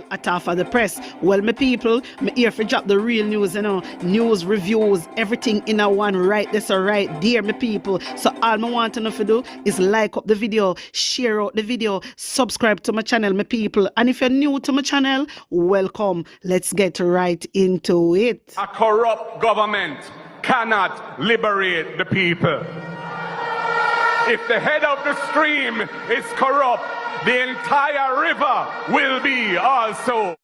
At half of the press. Well, my people, me here for drop the real news, news, reviews, everything in a one right this or right there, my people. So all I want to know to do is like up the video, share out the video, subscribe to my channel, my people. And if you're new to my channel, welcome. Let's get right into it. A corrupt government cannot liberate the people. If the head of the stream is corrupt, the entire river will be also.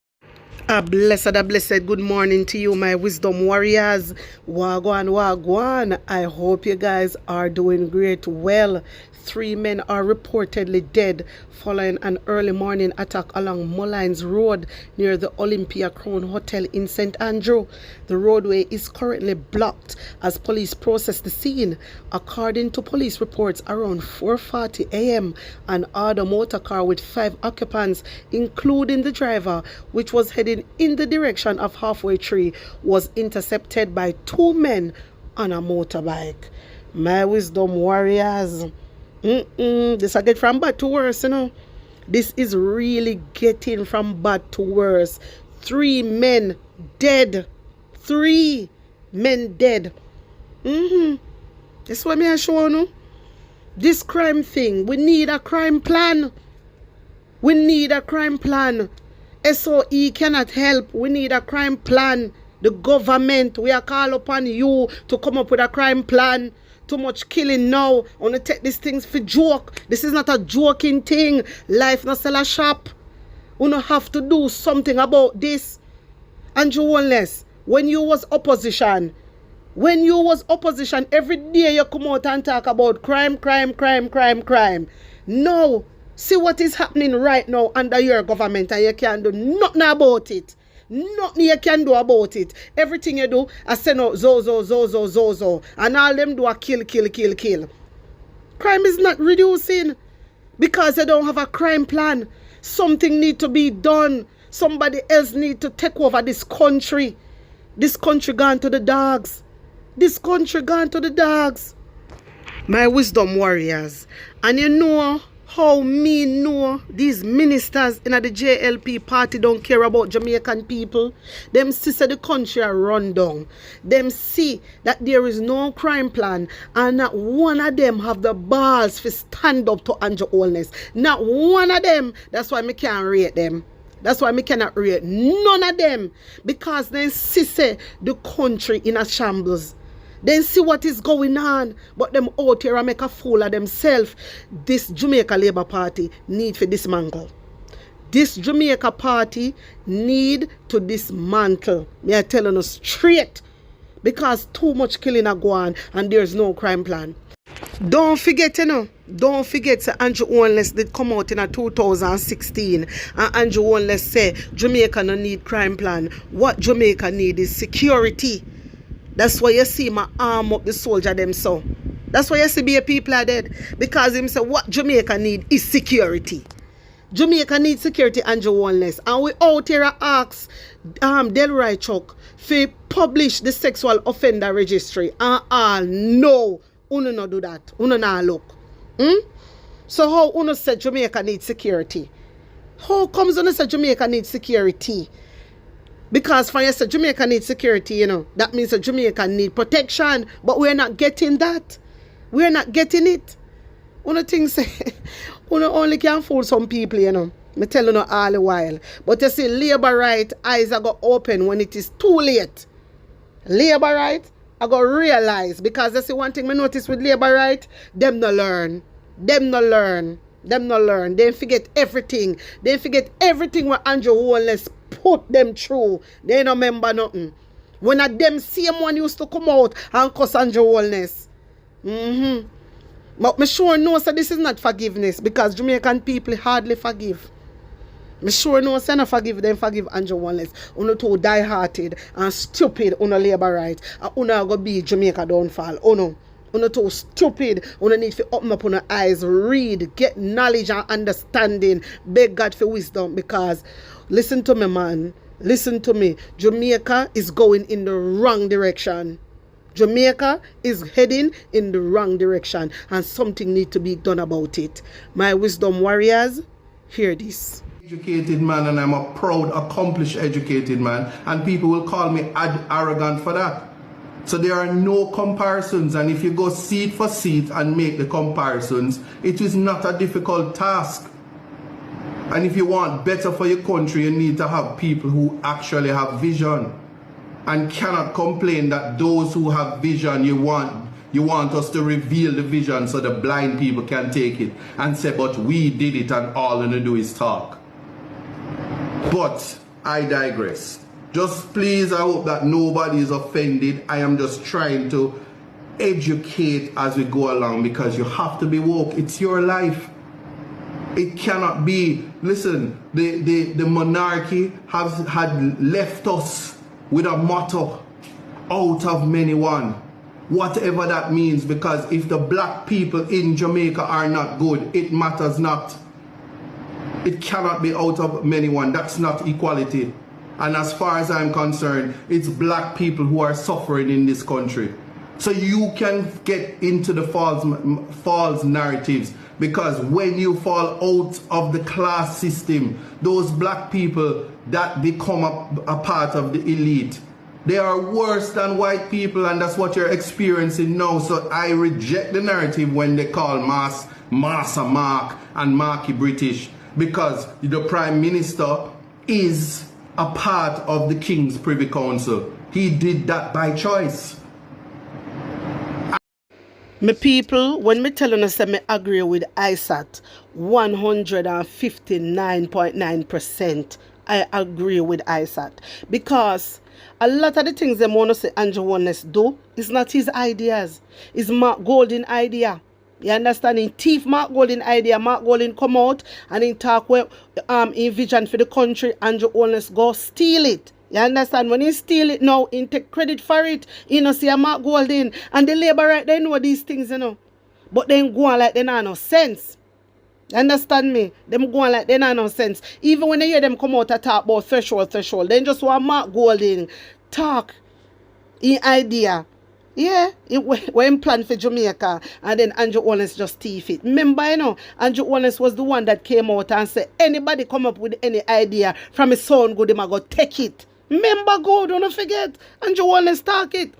A blessed good morning to you, my wisdom warriors. Wagwan, wagwan. I hope you guys are doing great. Well, 3 men are reportedly dead following an early morning attack along Mullines Road near the Olympia Crown Hotel in St. Andrew. The roadway is currently blocked as police process the scene. According to police reports, around 4:40 a.m., an other motor car with 5 occupants, including the driver, which was heading in the direction of Halfway Tree, was intercepted by 2 men on a motorbike. My wisdom warriors. This I get from bad to worse, This is really getting from bad to worse. 3 men dead. 3 men dead. That's what me I show you. This crime thing, we need a crime plan. We need a crime plan. SOE cannot help. We need a crime plan. The government, we are call upon you to come up with a crime plan. Too much killing now. I want to take these things for joke. This is not a joking thing. Life not sell a shop. We don't have to do something about this. Andrew Wallace, when you was opposition, every day you come out and talk about crime. No. See what is happening right now under your government and you can't do nothing about it. Nothing you can do about it. Everything you do, I say no, zo. And all them do a kill. Crime is not reducing because you don't have a crime plan. Something need to be done. Somebody else need to take over this country. This country gone to the dogs. My wisdom warriors. And you know how me know these ministers in the JLP party don't care about Jamaican people. Them see the country are run down. Them see that there is no crime plan and not one of them have the balls to stand up to Andrew Holness. Not one of them. That's why me can't rate them. That's why me cannot rate none of them. Because they see the country in a shambles. Then see what is going on. But them out here and make a fool of themselves. This Jamaica Labour Party need to dismantle. This Jamaica Party need to dismantle. Me I telling you straight. Because too much killing are going and there's no crime plan. Don't forget, Don't forget that Andrew Holness did come out in 2016. And Andrew Holness say Jamaica no need crime plan. What Jamaica need is security. That's why you see my arm up the soldier them so. That's why you see be people are dead. Because him say what Jamaica need is security. Jamaica needs security, Andrew Holness. And we out here ask Delroy Chuck to publish the sexual offender registry. No. Uno no do that. Uno na look. So how Uno said Jamaica needs security? How comes Uno said Jamaica needs security? Because for you say Jamaica needs security, that means that Jamaica need protection. But we're not getting that. We're not getting it. Uno things say, Uno only can fool some people, Me tell you all the while. But you see, labor right eyes are going to open when it is too late. Labor right, I got realize. Because you see one thing I notice with labor right, them no learn. They forget everything. They forget everything what Andrew Holness put them through. They don't remember nothing. When a them same one used to come out and cuss Andrew Holness. But me sure know so this is not forgiveness because Jamaican people hardly forgive. Me sure know so not forgive them forgive Andrew Holness. Uno too die-hearted and stupid uno labor right. And uno go be Jamaica downfall. Uno too stupid. Uno need to open up on eyes, read, get knowledge and understanding. Beg God for wisdom because listen to me, man. Listen to me. Jamaica is going in the wrong direction. Jamaica is heading in the wrong direction and something needs to be done about it. My wisdom warriors, hear this. Educated man, and I'm a proud, accomplished educated man, and people will call me arrogant for that. So there are no comparisons, and if you go seat for seat and make the comparisons, it is not a difficult task. And if you want better for your country, you need to have people who actually have vision and cannot complain that those who have vision, you want us to reveal the vision so the blind people can take it and say, but we did it and all you do is talk. But I digress. Just please, I hope that nobody is offended. I am just trying to educate as we go along, because you have to be woke. It's your life. It cannot be. Listen, the monarchy had left us with a motto, out of many one. Whatever that means, because if the black people in Jamaica are not good, it matters not. It cannot be out of many one. That's not equality. And as far as I'm concerned, it's black people who are suffering in this country. So you can get into the false narratives, because when you fall out of the class system, those black people that become a part of the elite, they are worse than white people, and that's what you're experiencing now. So I reject the narrative when they call Massa Mark and Marky British, because the Prime Minister is a part of the King's Privy Council. He did that by choice. My people, when me telling us that me agree with ISAT 159.9%, I agree with ISAT, because a lot of the things them want to say Andrew Wallace do is not his ideas. It's Mark Golding idea. You understand? In thief Mark Golding idea, Mark Golding come out and in talk where in vision for the country, Andrew Wallace go steal it. You understand? When he steal it now, he take credit for it. You know, see a Mark Golding and the labor right, they know these things, you know. But then go on like they not no sense. You understand me? Them go on like they not no sense. Even when you hear them come out and talk about threshold, then just want Mark Golding talk in idea. Yeah, when planned for Jamaica, and then Andrew Wallace just thief it. Remember, you know, Andrew Wallace was the one that came out and said, anybody come up with any idea from his son, good, him I go take it. Remember, go, don't forget, Andrew Wallace talk it.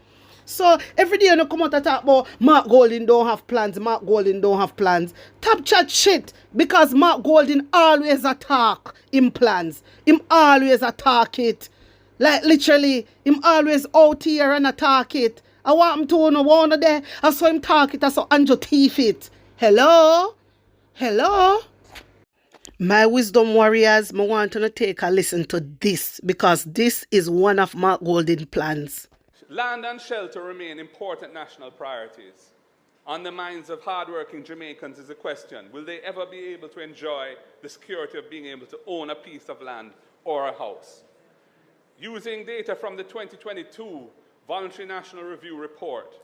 So every day you come out and talk about Mark Golding don't have plans, Mark Golding don't have plans. Top chat shit, because Mark Golding always attack him plans. Him always attack it. Like literally, him always out here and attack it. I want him to know one of there. I saw him talk it. I saw Andrew thief it. Hello? Hello? My wisdom warriors, I want to take a listen to this, because this is one of Mark Golding's plans. Land and shelter remain important national priorities. On the minds of hardworking Jamaicans is a question: will they ever be able to enjoy the security of being able to own a piece of land or a house? Using data from the 2022 Voluntary National Review Report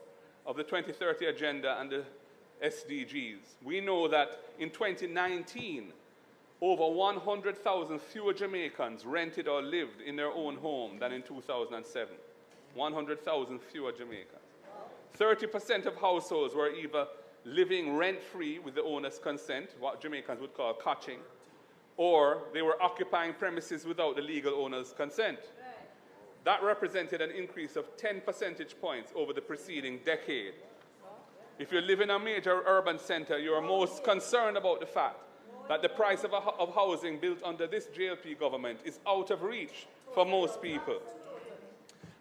of the 2030 Agenda and the SDGs, we know that in 2019, over 100,000 fewer Jamaicans rented or lived in their own home than in 2007. 100,000 fewer Jamaicans. 30% of households were either living rent-free with the owner's consent, what Jamaicans would call cotching, or they were occupying premises without the legal owner's consent. That represented an increase of 10 percentage points over the preceding decade. If you live in a major urban center, you are most concerned about the fact that the price of housing built under this JLP government is out of reach for most people.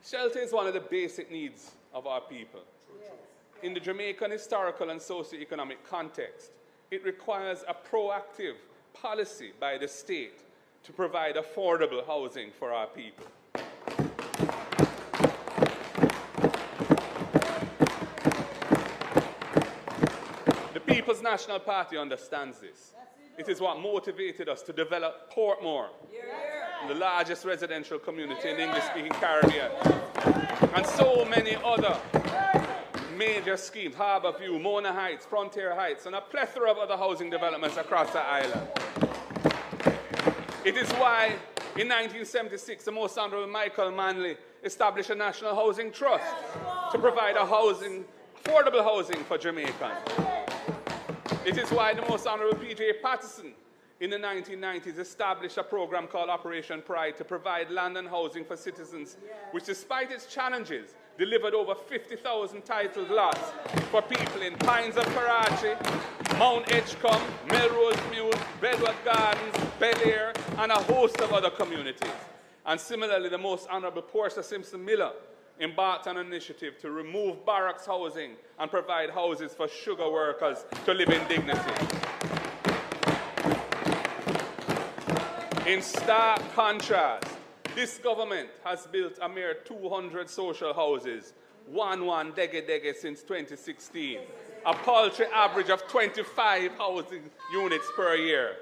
Shelter is one of the basic needs of our people. In the Jamaican historical and socio-economic context, it requires a proactive policy by the state to provide affordable housing for our people. The People's National Party understands this. It is what motivated us to develop Portmore, the largest residential community in the English-speaking Caribbean, and so many other major schemes: Harbour View, Mona Heights, Frontier Heights, and a plethora of other housing developments across the island. It is why, in 1976, the Most Honourable Michael Manley established a National Housing Trust to provide affordable housing for Jamaicans. It is why the Most Honourable P.J. Patterson in the 1990s, established a program called Operation Pride to provide land and housing for citizens, which, despite its challenges, delivered over 50,000 titled lots for people in Pines of Karachi, Mount Edgecombe, Melrose Mews, Bedworth Gardens, Bel Air, and a host of other communities. And similarly, the Most Honourable Portia Simpson Miller embarked on an initiative to remove barracks housing and provide houses for sugar workers to live in dignity. In stark contrast, this government has built a mere 200 social houses, one dege since 2016, a paltry average of 25 housing units per year.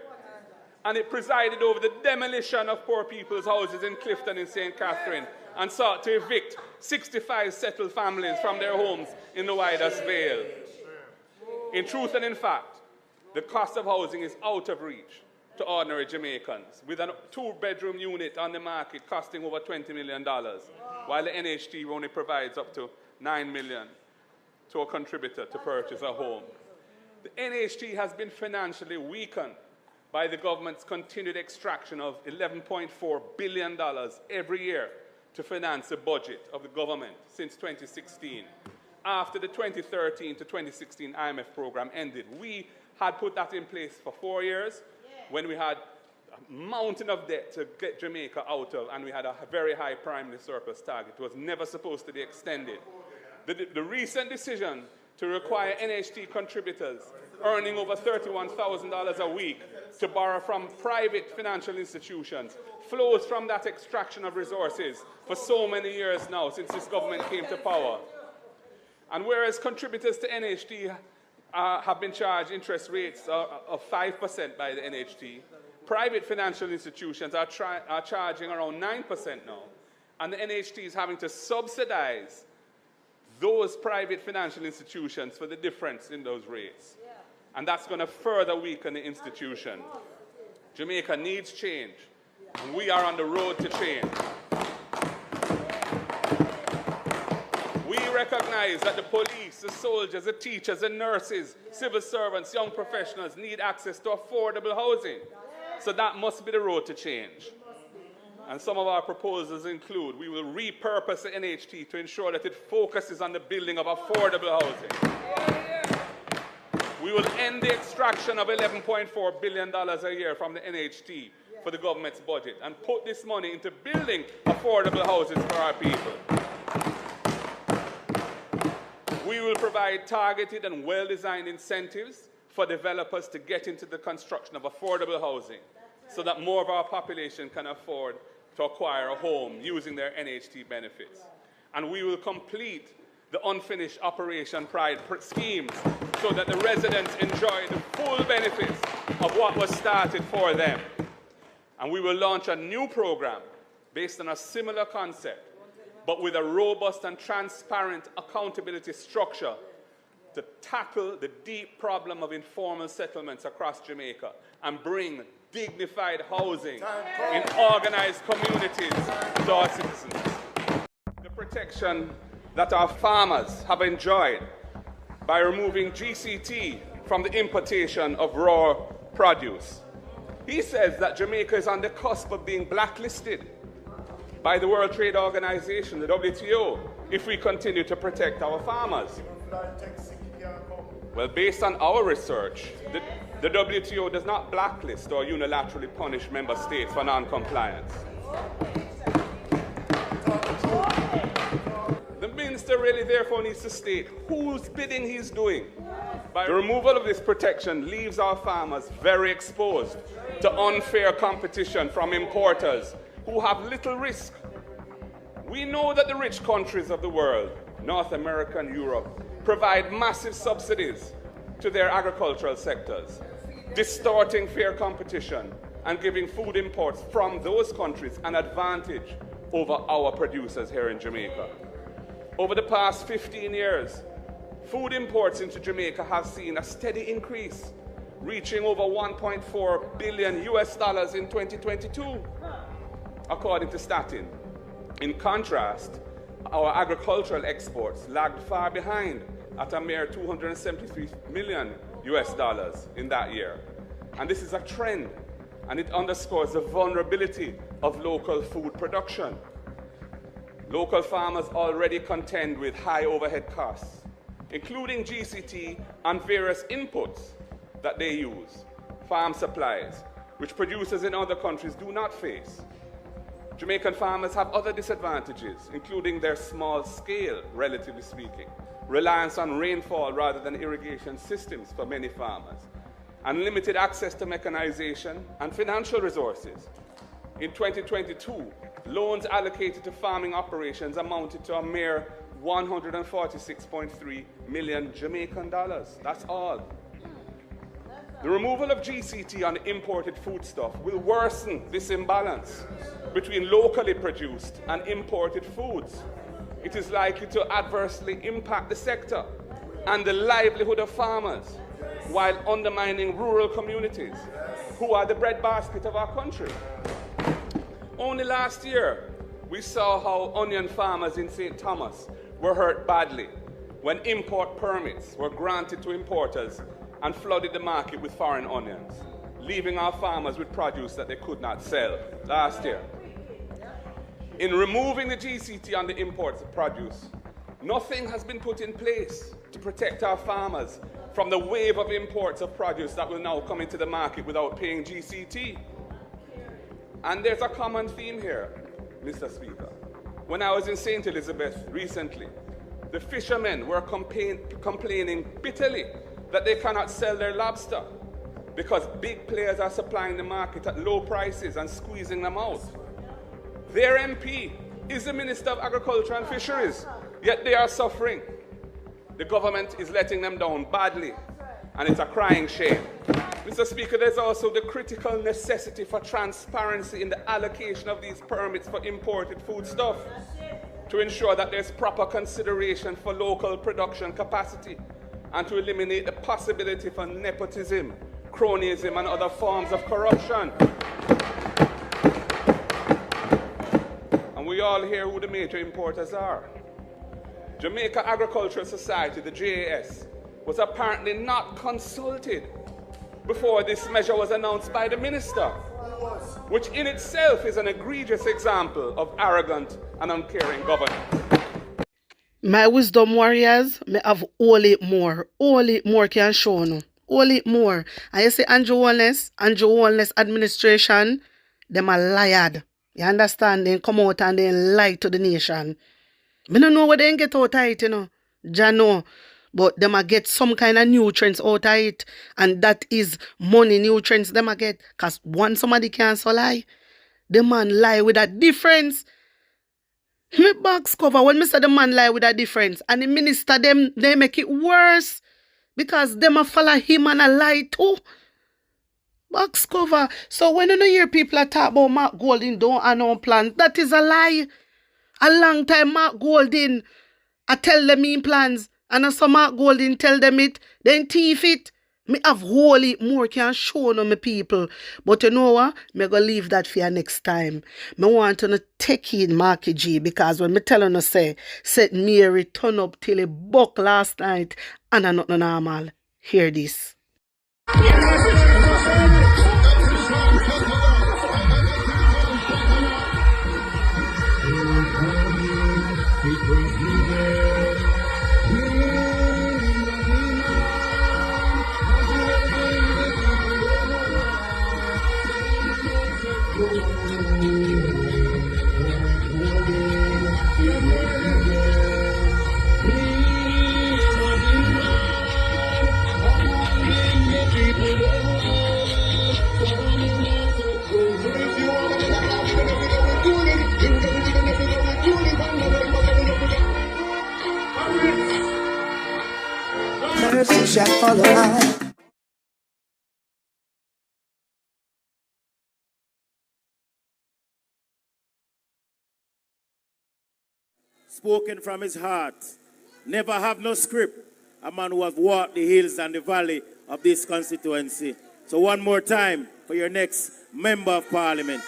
And it presided over the demolition of poor people's houses in Clifton and St. Catherine and sought to evict 65 settled families from their homes in the widest Vale. In truth and in fact, the cost of housing is out of reach to ordinary Jamaicans, with a 2-bedroom unit on the market costing over $20 million, while the NHT only provides up to $9 million to a contributor to purchase a home. The NHT has been financially weakened by the government's continued extraction of $11.4 billion every year to finance the budget of the government since 2016. After the 2013 to 2016 IMF program ended, we had put that in place for 4 years, when we had a mountain of debt to get Jamaica out of, and we had a very high primary surplus target. It was never supposed to be extended. The recent decision to require NHT contributors earning over $31,000 a week to borrow from private financial institutions flows from that extraction of resources for so many years now, since this government came to power. And whereas contributors to NHT have been charged interest rates of 5% by the NHT, private financial institutions are charging around 9% now, and the NHT is having to subsidize those private financial institutions for the difference in those rates. And that's going to further weaken the institution. Jamaica needs change, and we are on the road to change. We recognize that the police, the soldiers, the teachers, the nurses, civil servants, young professionals need access to affordable housing. So that must be the road to change. And some of our proposals include: we will repurpose the NHT to ensure that it focuses on the building of affordable housing. We will end the extraction of $11.4 billion a year from the NHT for the government's budget and put this money into building affordable houses for our people. We will provide targeted and well-designed incentives for developers to get into the construction of affordable housing so that more of our population can afford to acquire a home using their NHT benefits. And we will complete the unfinished Operation Pride schemes so that the residents enjoy the full benefits of what was started for them. And we will launch a new program based on a similar concept, but with a robust and transparent accountability structure to tackle the deep problem of informal settlements across Jamaica and bring dignified housing in organized communities to our citizens. The protection that our farmers have enjoyed by removing GCT from the importation of raw produce. He says that Jamaica is on the cusp of being blacklisted by the World Trade Organization, the WTO, if we continue to protect our farmers. Well, based on our research, the WTO does not blacklist or unilaterally punish member states for non-compliance. The minister really therefore needs to state whose bidding he's doing. By the removal of this protection leaves our farmers very exposed to unfair competition from importers who have little risk. We know that the rich countries of the world, North America and Europe, provide massive subsidies to their agricultural sectors, distorting fair competition and giving food imports from those countries an advantage over our producers here in Jamaica. Over the past 15 years, food imports into Jamaica have seen a steady increase, reaching over $1.4 billion in 2022, according to Statin. In contrast, our agricultural exports lagged far behind at a mere $273 million in that year. And this is a trend and it underscores the vulnerability of local food production. Local farmers already contend with high overhead costs, including GCT and various inputs that they use, farm supplies, which producers in other countries do not face. Jamaican farmers have other disadvantages, including their small scale, relatively speaking, reliance on rainfall rather than irrigation systems for many farmers, and limited access to mechanization and financial resources. In 2022, loans allocated to farming operations amounted to a mere 146.3 million Jamaican dollars. That's all. The removal of GCT on imported foodstuff will worsen this imbalance between locally produced and imported foods. It is likely to adversely impact the sector and the livelihood of farmers, while undermining rural communities, who are the breadbasket of our country. Only last year, we saw how onion farmers in St. Thomas were hurt badly when import permits were granted to importers and flooded the market with foreign onions, leaving our farmers with produce that they could not sell last year. In removing the GCT on the imports of produce, nothing has been put in place to protect our farmers from the wave of imports of produce that will now come into the market without paying GCT. And there's a common theme here, Mr. Speaker. When I was in St. Elizabeth recently, the fishermen were complaining bitterly that they cannot sell their lobster because big players are supplying the market at low prices and squeezing them out. Their MP is the Minister of Agriculture and Fisheries, yet they are suffering. The government is letting them down badly, and it's a crying shame. Mr. Speaker, there's also the critical necessity for transparency in the allocation of these permits for imported foodstuff to ensure that there's proper consideration for local production capacity and to eliminate the possibility for nepotism, cronyism, and other forms of corruption. And we all hear who the major importers are. Jamaica Agricultural Society, the JAS, was apparently not consulted before this measure was announced by the minister, which in itself is an egregious example of arrogant and uncaring governance. My wisdom warriors, me have all it more can show no. All it more. And you see Andrew Holness administration, them a liar. You understand? They come out and they lie to the nation. Me don't know what they get out of it, you know. Jah know. But them a get some kind of nutrients out of it. And that is money nutrients them a get. Because once somebody can so lie, the man lie with a difference. Me box cover when me say the man lie with a difference. And the minister them, they make it worse. Because them a follow him and a lie too. Box cover. So when you hear people are talk about Mark Golding don't have no plans, that is a lie. A long time Mark Golding I tell them in plans. And as some Mark Golding tell them it, then thief it. Me have wholly more can show no me people. But you know what? Me go leave that for you next time. Me want to take in Marky G because when me tell you say, said Mary turn up till he buck last night and I not no normal. Hear this. Mercy shall follow I. Spoken from his heart. Never have no script. A man who has walked the hills and the valley of this constituency. So one more time for your next member of parliament.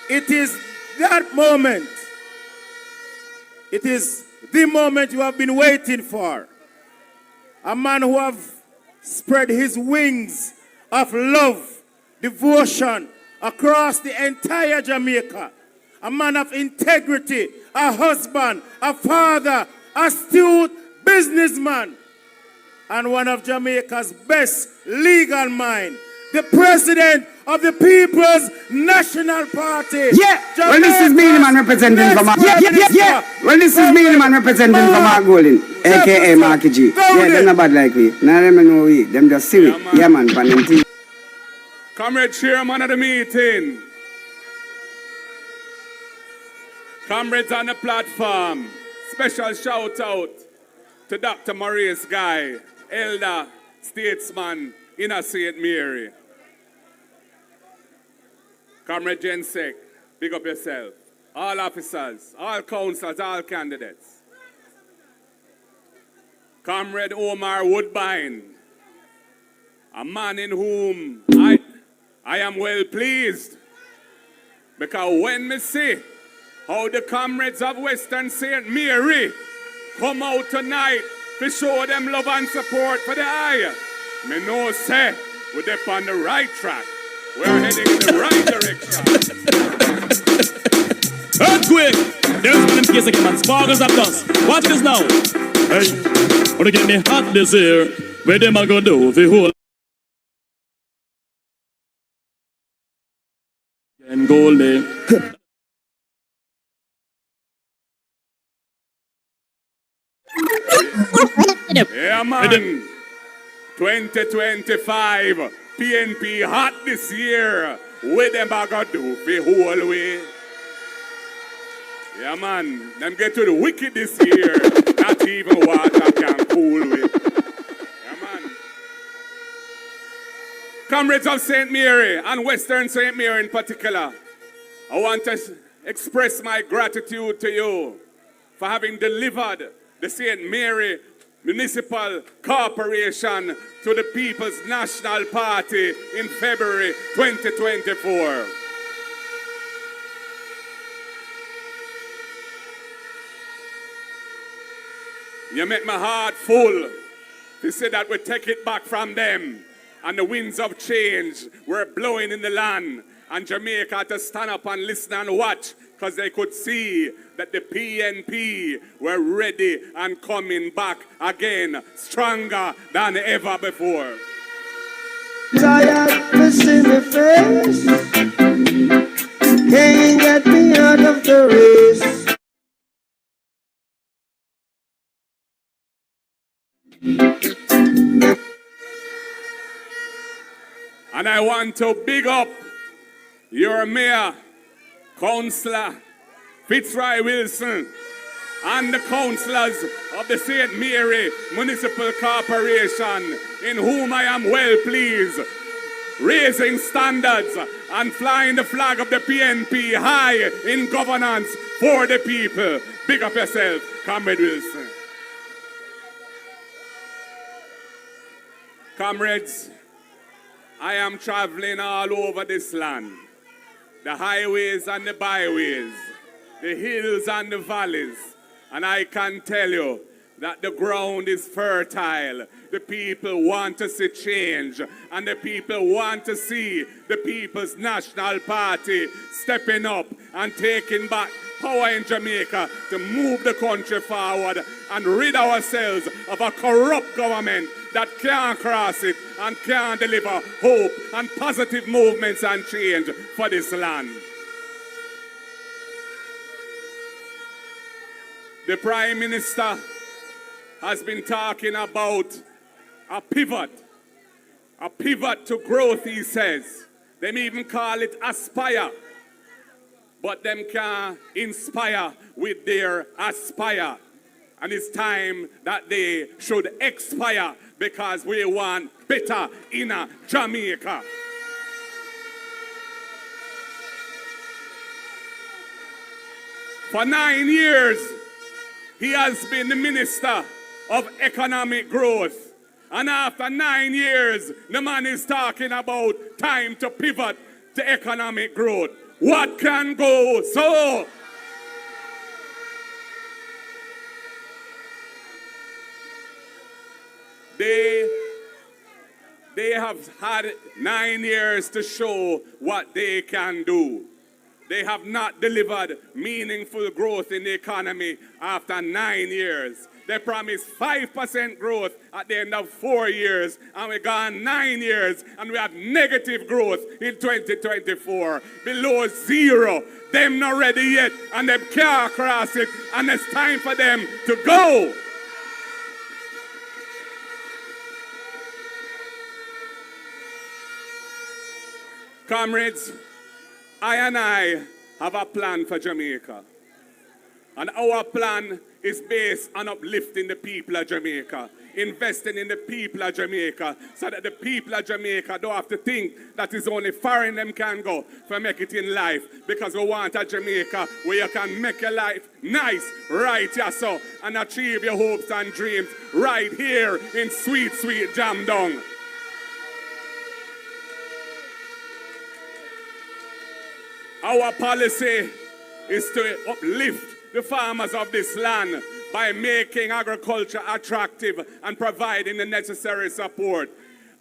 It is that moment. It is the moment you have been waiting for. A man who have spread his wings of love, devotion across the entire Jamaica. A man of integrity, a husband, a father, astute businessman, and one of Jamaica's best legal minds. The president of the People's National Party. Yeah, well, this is me, the man representing from Well, this is me, the man representing from Golden, aka Marky G. Yeah, they're not bad like me. Now them know we. Them just see we. Yeah, man, pan them thing. Comrade Chairman of the meeting. Comrades on the platform. Special shout out to Dr. Maurice Guy, elder statesman in a St. Mary. Comrade Jensek, big up yourself. All officers, all councillors, all candidates. Comrade Omar Woodbine, a man in whom I am well pleased. Because when me see how the comrades of Western St. Mary come out tonight to show them love and support for the eye, me know say we're on the right track. We're heading in the right direction. Earthquake! There's one in case again, man. Sparkles of dust. Watch this now. Hey, wanna get me hot this year? Where them I go do? The whole and golden. Yeah, man. 2025. PNP hot this year. Where them I go do the whole way? Yeah, man. Them get to the wicked this year. Not even water can cool with. Yeah, man. Comrades of St. Mary and Western St. Mary in particular, I want to express my gratitude to you for having delivered the St. Mary Municipal Corporation to the People's National Party in February 2024. You make my heart full to say that we take it back from them and the winds of change were blowing in the land and Jamaica had to stand up and listen and watch because they could see that the PNP were ready and coming back again, stronger than ever before. Tired to see me face, can't get me out of the race. And I want to big up your mayor, Councillor Fitzroy Wilson, and the councillors of the St. Mary Municipal Corporation, in whom I am well pleased, raising standards and flying the flag of the PNP high in governance for the people. Big up yourself, Comrade Wilson. Comrades, I am traveling all over this land, the highways and the byways, the hills and the valleys, and I can tell you that the ground is fertile. The people want to see change, and the people want to see the People's National Party stepping up and taking back power in Jamaica to move the country forward and rid ourselves of a corrupt government that can't cross it and can't deliver hope and positive movements and change for this land. The Prime Minister has been talking about a pivot to growth, he says. They may even call it aspire, but them can inspire with their aspire. And it's time that they should expire because we want better in Jamaica. For 9 years, he has been the Minister of Economic Growth. And after 9 years, the man is talking about time to pivot to economic growth. What can go so? They have had 9 years to show what they can do. They have not delivered meaningful growth in the economy after 9 years. They promised 5% growth at the end of 4 years, and we gone 9 years, and we have negative growth in 2024, below zero. Them not ready yet, and them can't cross it, and it's time for them to go. Comrades, I and I have a plan for Jamaica. And our plan is based on uplifting the people of Jamaica, investing in the people of Jamaica, so that the people of Jamaica don't have to think that it's only foreign them can go for make it in life. Because we want a Jamaica where you can make your life nice, right here so, and achieve your hopes and dreams right here in sweet, sweet Jamdong. Our policy is to uplift the farmers of this land by making agriculture attractive and providing the necessary support.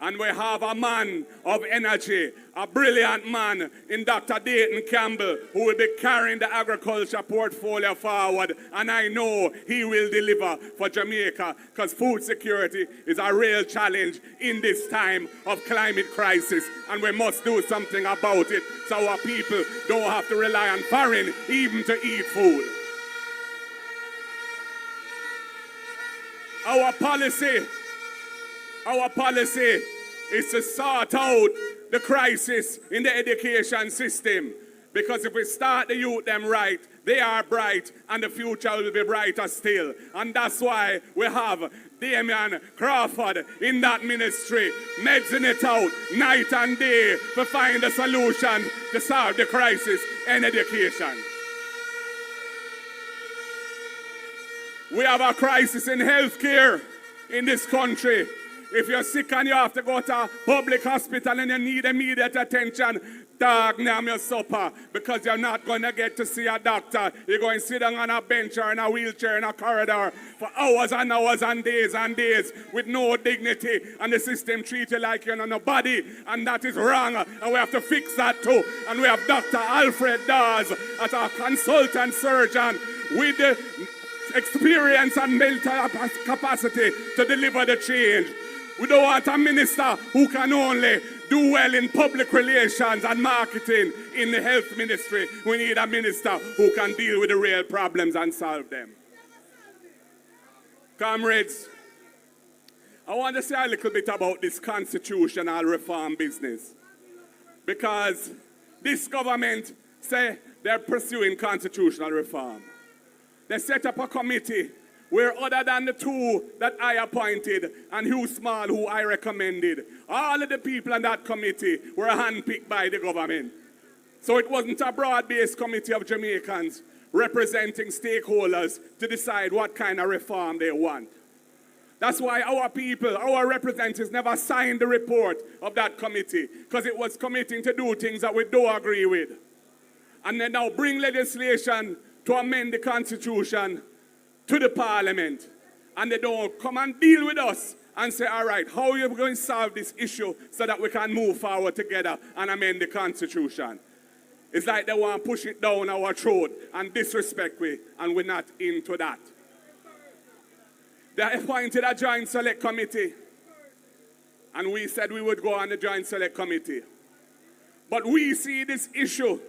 And we have a man of energy, a brilliant man in Dr. Dayton Campbell, who will be carrying the agriculture portfolio forward. And I know he will deliver for Jamaica, because food security is a real challenge in this time of climate crisis. And we must do something about it so our people don't have to rely on foreign even to eat food. Our policy is to sort out the crisis in the education system. Because if we start the youth them right, they are bright and the future will be brighter still. And that's why we have Damian Crawford in that ministry, meddling it out night and day to find a solution to solve the crisis in education. We have a crisis in healthcare in this country. If you're sick and you have to go to a public hospital and you need immediate attention, dog, name your supper, because you're not going to get to see a doctor. You're going to sit down on a bench or in a wheelchair in a corridor for hours and hours and days with no dignity, and the system treats you like you're nobody, and that is wrong, and we have to fix that too. And we have Dr. Alfred Dawes as our consultant surgeon with the experience and mental capacity to deliver the change. We don't want a minister who can only do well in public relations and marketing in the health ministry. We need a minister who can deal with the real problems and solve them. Comrades, I want to say a little bit about this constitutional reform business. Because this government say they're pursuing constitutional reform. They set up a committee where, other than the two that I appointed and Hugh Small, who I recommended, all of the people on that committee were handpicked by the government. So it wasn't a broad-based committee of Jamaicans representing stakeholders to decide what kind of reform they want. That's why our people, our representatives, never signed the report of that committee, because it was committing to do things that we don't agree with. And they now bring legislation to amend the Constitution to the Parliament. And they don't come and deal with us and say, all right, how are you going to solve this issue so that we can move forward together and amend the Constitution? It's like they want to push it down our throat and disrespect we, and we're not into that. They appointed a joint select committee, and we said we would go on the joint select committee. But we see this issue,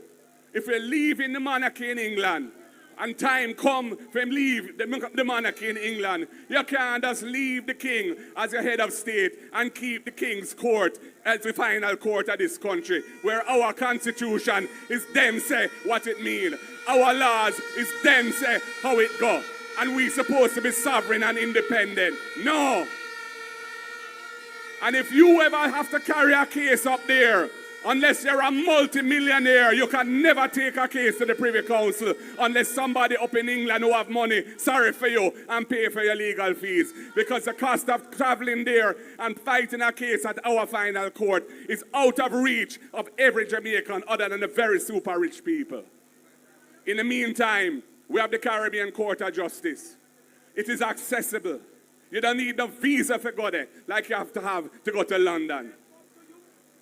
if we leave in the monarchy in England, and time come for him leave the monarchy in England, you can't just leave the king as your head of state and keep the king's court as the final court of this country, where our constitution is them say what it mean. Our laws is them say how it go. And we supposed to be sovereign and independent. No. And if you ever have to carry a case up there, unless you're a multi-millionaire, you can never take a case to the Privy Council unless somebody up in England who have money, sorry for you, and pay for your legal fees. Because the cost of traveling there and fighting a case at our final court is out of reach of every Jamaican other than the very super rich people. In the meantime, we have the Caribbean Court of Justice. It is accessible. You don't need no visa for go there, like you have to go to London.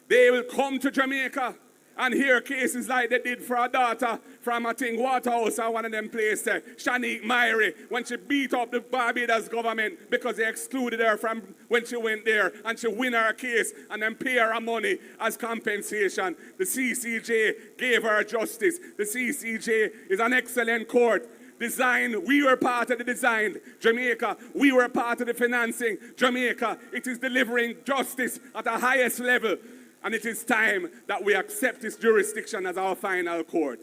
They will come to Jamaica and hear cases like they did for a daughter from, I think, Waterhouse or one of them places there, Shanique Myrie, when she beat up the Barbados government because they excluded her from when she went there, and she win her case and then pay her money as compensation. The CCJ gave her justice. The CCJ is an excellent court. Design, we were part of the design. Jamaica, we were part of the financing. Jamaica, it is delivering justice at the highest level. And it is time that we accept this jurisdiction as our final court.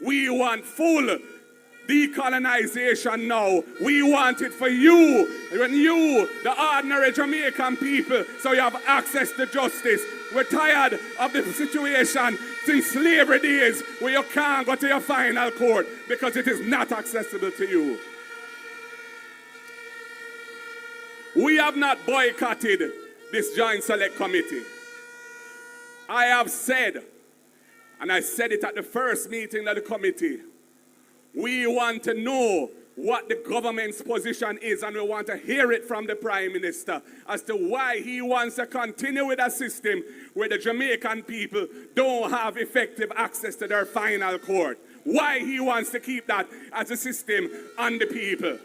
We want full decolonization now. We want it for you, when you, the ordinary Jamaican people, so you have access to justice. We're tired of the situation since slavery days where you can't go to your final court because it is not accessible to you. We have not boycotted this Joint Select Committee. I have said, and I said it at the first meeting of the committee, we want to know what the government's position is, and we want to hear it from the Prime Minister as to why he wants to continue with a system where the Jamaican people don't have effective access to their final court. Why he wants to keep that as a system on the people.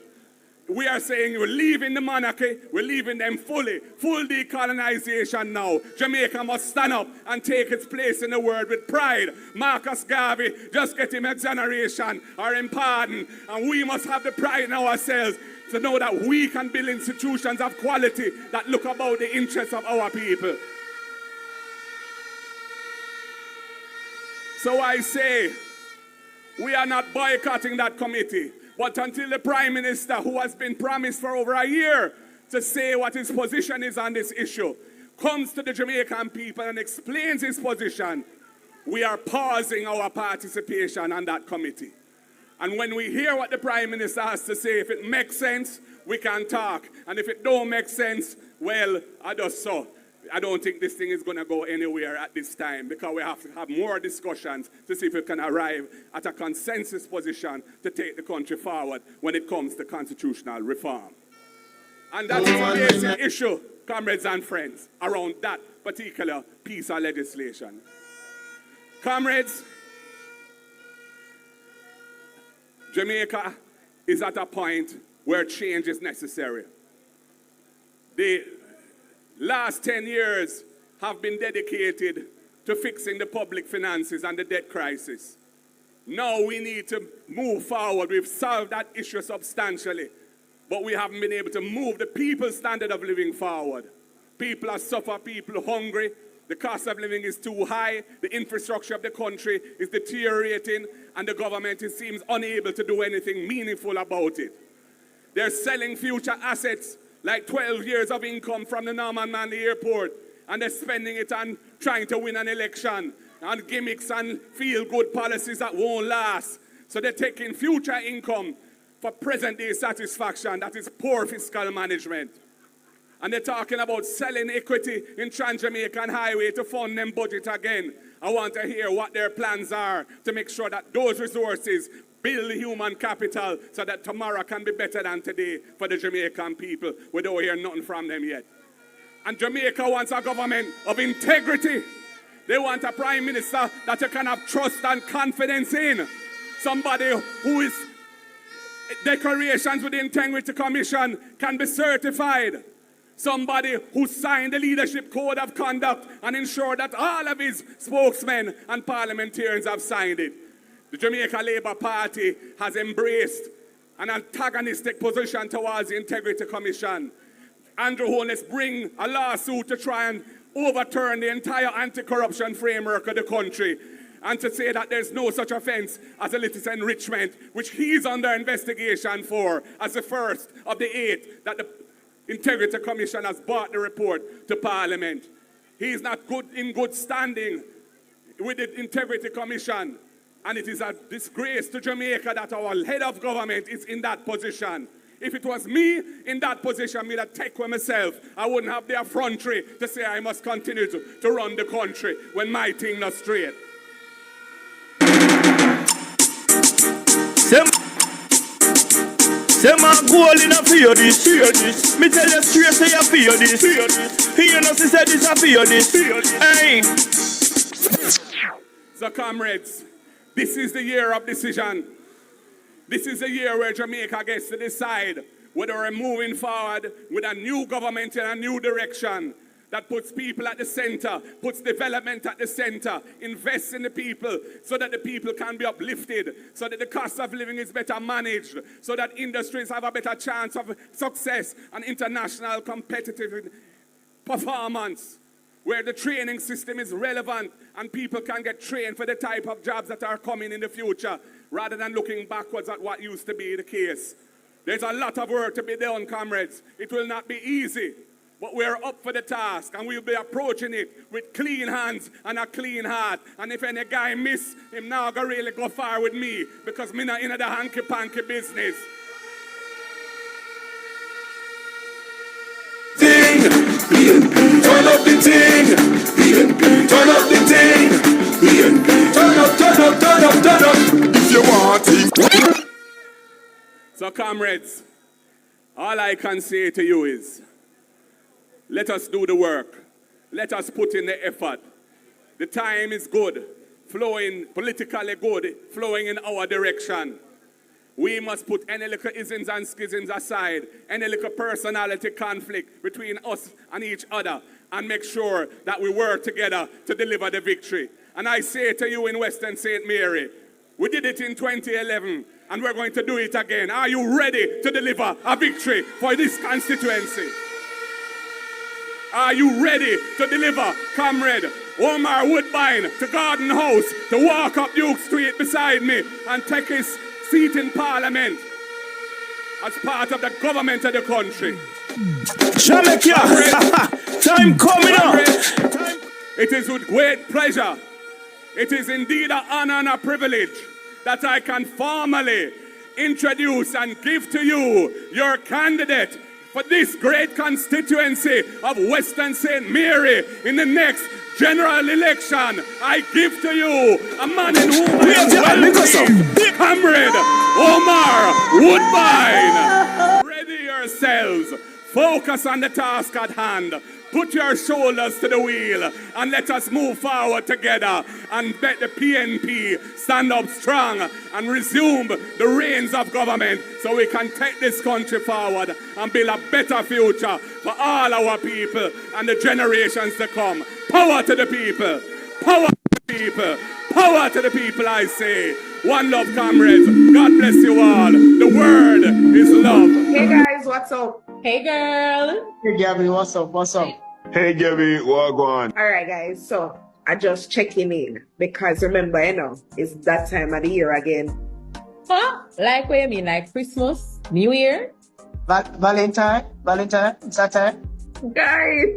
We are saying we're leaving the monarchy, we're leaving them fully, full decolonization now. Jamaica must stand up and take its place in the world with pride. Marcus Garvey, just get him exoneration or in pardon. And we must have the pride in ourselves to know that we can build institutions of quality that look about the interests of our people. So I say, we are not boycotting that committee. But until the Prime Minister, who has been promised for over a year to say what his position is on this issue, comes to the Jamaican people and explains his position, we are pausing our participation on that committee. And when we hear what the Prime Minister has to say, if it makes sense, we can talk. And if it don't make sense, well, I just so. I don't think this thing is going to go anywhere at this time because we have to have more discussions to see if we can arrive at a consensus position to take the country forward when it comes to constitutional reform. And that is the basic issue, comrades and friends, around that particular piece of legislation. Comrades, Jamaica is at a point where change is necessary. The last 10 years have been dedicated to fixing the public finances and the debt crisis. Now we need to move forward. We've solved that issue substantially, but we haven't been able to move the people's standard of living forward. People are suffering, people are hungry, the cost of living is too high, the infrastructure of the country is deteriorating, and the government seems unable to do anything meaningful about it. They're selling future assets like 12 years of income from the Norman Manley Airport, and they're spending it on trying to win an election, and gimmicks and feel-good policies that won't last. So they're taking future income for present-day satisfaction. That is poor fiscal management. And they're talking about selling equity in Trans-Jamaican Highway to fund them budget again. I want to hear what their plans are to make sure that those resources build human capital so that tomorrow can be better than today for the Jamaican people. We don't hear nothing from them yet. And Jamaica wants a government of integrity. They want a prime minister that you can have trust and confidence in. Somebody who is declarations with the Integrity Commission can be certified. Somebody who signed the leadership code of conduct and ensured that all of his spokesmen and parliamentarians have signed it. The Jamaica Labour Party has embraced an antagonistic position towards the Integrity Commission. Andrew Holness bring a lawsuit to try and overturn the entire anti-corruption framework of the country and to say that there's no such offense as elitist enrichment, which he's under investigation for as the first of the 8 that the Integrity Commission has brought the report to Parliament. He's not in good standing with the Integrity Commission. And it is a disgrace to Jamaica that our head of government is in that position. If it was me in that position, me that take with myself, I wouldn't have the effrontery to say I must continue to run the country when my thing not straight. Say my goal in a fear this. Me tell you straight, say you fear this. You know, she said this, I fear this. Hey. So, comrades, this is the year of decision. This is the year where Jamaica gets to decide whether we're moving forward with a new government in a new direction that puts people at the center, puts development at the center, invests in the people so that the people can be uplifted, so that the cost of living is better managed, so that industries have a better chance of success and international competitive performance, where the training system is relevant and people can get trained for the type of jobs that are coming in the future, rather than looking backwards at what used to be the case. There's a lot of work to be done, comrades. It will not be easy, but we're up for the task, and we'll be approaching it with clean hands and a clean heart. And if any guy miss, him now go really go far with me, because me not in the hanky-panky business. Turn up the thing. Turn up the thing. Turn up. If you want it. So, comrades, all I can say to you is, let us do the work. Let us put in the effort. The time is good, flowing politically good, flowing in our direction. We must put any little isms and schisms aside, any little personality conflict between us and each other, and make sure that we work together to deliver the victory. And I say to you in Western St. Mary, we did it in 2011, and we're going to do it again. Are you ready to deliver a victory for this constituency? Are you ready to deliver, Comrade Omar Woodbine, to Garden House, to walk up Duke Street beside me and take his seat in Parliament as part of the government of the country? Jamaica, time coming up. It is with great pleasure, it is indeed an honor and a privilege that I can formally introduce and give to you your candidate for this great constituency of Western St. Mary in the next general election. I give to you a man in whom I welcome, Comrade Omar Woodbine. Ready yourselves. Focus on the task at hand. Put your shoulders to the wheel and let us move forward together and let the PNP stand up strong and resume the reins of government so we can take this country forward and build a better future for all our people and the generations to come. Power to the people. Power to the people. Power to the people, I say. One love, comrades. God bless you all. The word is love. Hey guys, what's up? Hey girl. Hey Gabby, what's up? What's up? Hey Gabby, what going on? Alright guys, so I just checking in because remember, it's that time of the year again. Huh? Like what you mean? Like Christmas? New Year? Valentine? It's that time? Guys,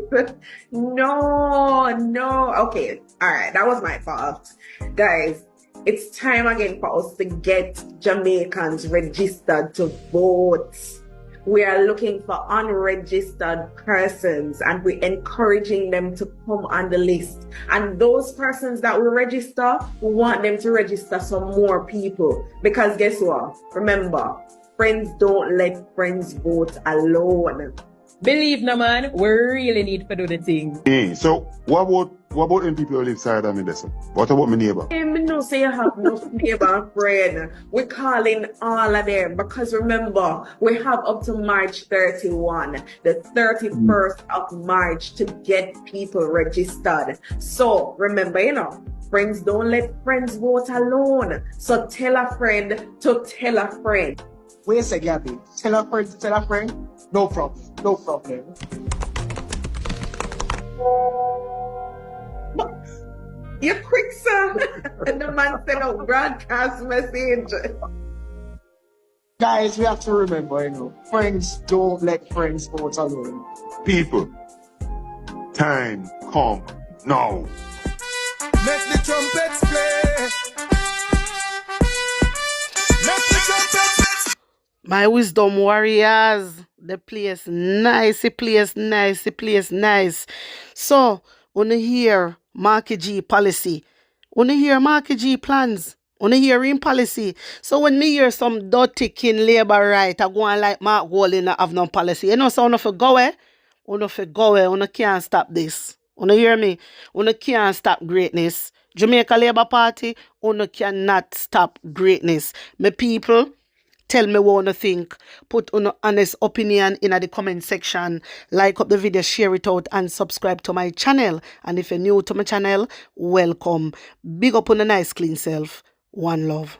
no. Okay, alright, that was my fault. Guys, it's time again for us to get Jamaicans registered to vote. We are looking for unregistered persons and we're encouraging them to come on the list. And those persons that we register, we want them to register some more people. Because guess what? Remember, friends don't let friends vote alone. Believe no man, we really need to do the thing. Hey, so what about them people who live side of me there? What about my neighbor? I know say you have no neighbor friend. We're calling all of them because remember, we have up to March 31, the 31st of March to get people registered. So remember, friends don't let friends vote alone. So tell a friend to tell a friend. Wait a second, Gabby. Tell a friend to tell a friend? No problem. You're quick, sir. And the man sent a broadcast message. Guys, we have to remember, friends don't let friends vote alone. People, time come now. Let the trumpets play. Let the trumpets. My wisdom warriors, the place nice. So, wanna hear Marky G policy? Wanna hear Marky G plans? On a hearing policy. So when me hear some dirty kin labor right, I go on like Mark Golding have no policy. You know, so on for go away. On for go away. On can't stop this. On hear me? On can't stop greatness. Jamaica Labour Party, on cannot stop greatness. My people, tell me what you think. Put an honest opinion in the comment section. Like up the video, share it out, and subscribe to my channel. And if you're new to my channel, welcome. Big up on a nice clean self. One love.